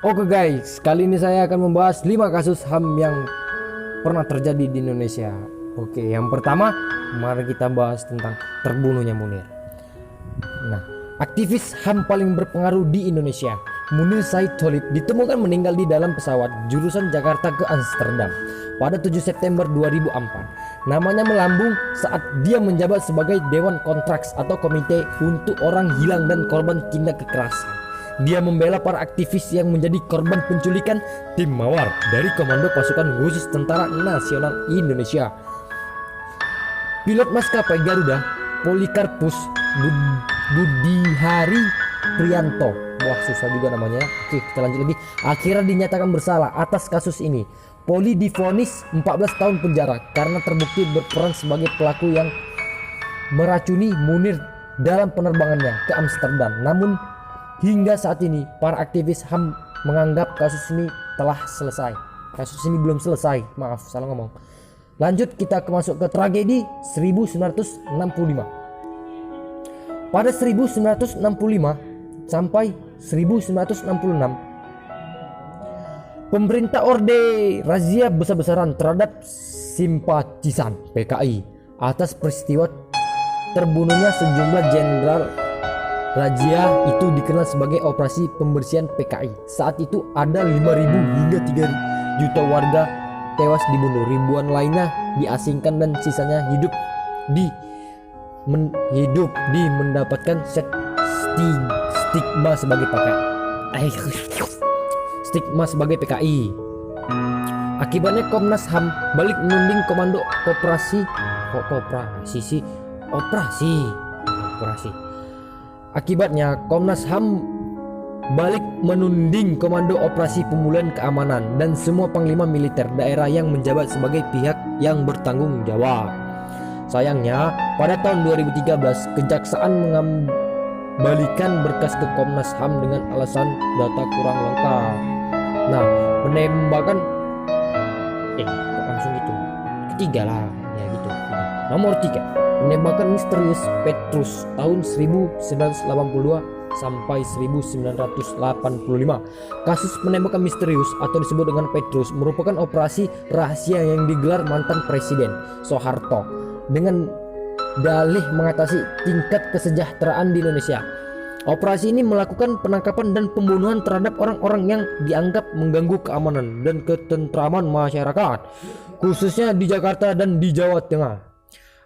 Oke guys, kali ini saya akan membahas 5 kasus HAM yang pernah terjadi di Indonesia. Oke, yang pertama, mari kita bahas tentang terbunuhnya Munir. Nah, aktivis HAM paling berpengaruh di Indonesia, Munir Said Tholib, ditemukan meninggal di dalam pesawat jurusan Jakarta ke Amsterdam pada 7 September 2004. Namanya melambung saat dia menjabat sebagai Dewan Kontraks atau Komite untuk Orang Hilang dan Korban Tindak Kekerasan. Dia membela para aktivis yang menjadi korban penculikan tim Mawar dari Komando Pasukan Khusus Tentara Nasional Indonesia. Pilot maskapai Garuda, Polikarpus Budihari Prianto, wah susah juga namanya. Oke, kita lanjut lagi. Akhirnya dinyatakan bersalah atas kasus ini. Poli divonis 14 tahun penjara karena terbukti berperan sebagai pelaku yang meracuni Munir dalam penerbangannya ke Amsterdam. Namun hingga saat ini, para aktivis HAM menganggap kasus ini telah selesai. Kasus ini belum selesai, maaf salah ngomong. Lanjut kita masuk ke tragedi 1965. Pada 1965 sampai 1966, pemerintah Orde razia besar-besaran terhadap simpatisan PKI atas peristiwa terbunuhnya sejumlah jenderal. Razia itu dikenal sebagai operasi pembersihan PKI. Saat itu ada 5.000 hingga 3 juta warga tewas dibunuh, ribuan lainnya diasingkan dan sisanya hidup di mendapatkan stigma sebagai PKI. Akibatnya Komnas HAM balik menuding Komando Operasi. Akibatnya Komnas HAM balik menuding Komando Operasi Pemulihan Keamanan dan semua panglima militer daerah yang menjabat sebagai pihak yang bertanggung jawab. Sayangnya pada tahun 2013 kejaksaan mengembalikan berkas ke Komnas HAM dengan alasan data kurang lengkap. Nah, penembakan kok langsung gitu. Ketiga lah, ya gitu. Nomor 3, penembakan misterius Petrus tahun 1982 sampai 1985. Kasus penembakan misterius atau disebut dengan Petrus merupakan operasi rahasia yang digelar mantan Presiden Soeharto dengan dalih mengatasi tingkat kesejahteraan di Indonesia. Operasi ini melakukan penangkapan dan pembunuhan terhadap orang-orang yang dianggap mengganggu keamanan dan ketentraman masyarakat, khususnya di Jakarta dan di Jawa Tengah.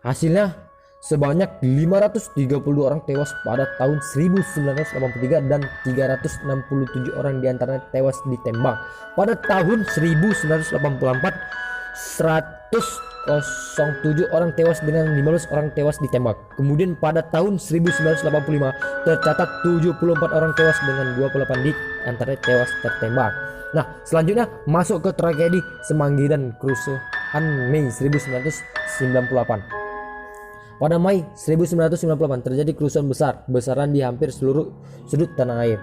Hasilnya sebanyak 532 orang tewas pada tahun 1983 dan 367 orang diantaranya tewas ditembak. Pada tahun 1984, 107 orang tewas dengan 15 orang tewas ditembak. Kemudian pada tahun 1985 tercatat 74 orang tewas dengan 28 diantaranya tewas tertembak. Nah, selanjutnya masuk ke tragedi Semanggi dan kerusuhan Mei 1998. Pada Mei 1998 terjadi kerusuhan besar-besaran di hampir seluruh sudut tanah air,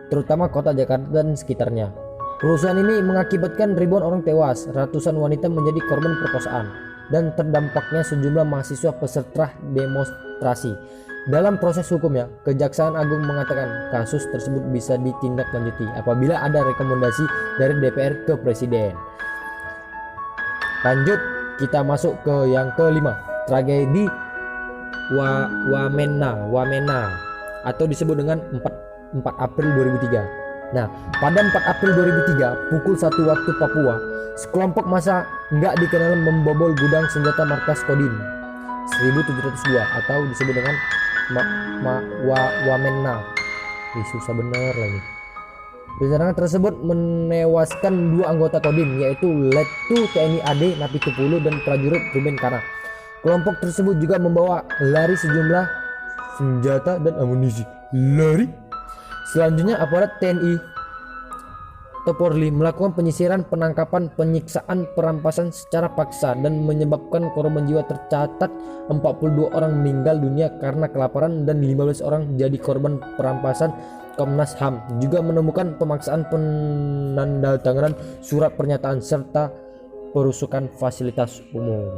terutama kota Jakarta dan sekitarnya. Kerusuhan ini mengakibatkan ribuan orang tewas, ratusan wanita menjadi korban perkosaan, dan terdampaknya sejumlah mahasiswa peserta demonstrasi. Dalam proses hukumnya, Kejaksaan Agung mengatakan kasus tersebut bisa ditindaklanjuti apabila ada rekomendasi dari DPR ke Presiden. Lanjut, kita masuk ke yang kelima, tragedi Wamena atau disebut dengan 4 April 2003. Nah, pada 4 April 2003 pukul 1 waktu Papua, sekelompok massa nggak dikenal membobol gudang senjata markas Kodim 1702 atau disebut dengan Wamena. Susah bener lagi. Serangan tersebut menewaskan 2 anggota Kodim, yaitu Letu TNI AD Napitupulu dan prajurit Ruben Kana. Kelompok tersebut juga membawa lari sejumlah senjata dan amunisi. Selanjutnya aparat TNI Polri melakukan penyisiran, penangkapan, penyiksaan, perampasan secara paksa dan menyebabkan korban jiwa. Tercatat 42 orang meninggal dunia karena kelaparan dan 15 orang jadi korban perampasan. Komnas HAM juga menemukan pemaksaan penandatanganan surat pernyataan serta perusakan fasilitas umum.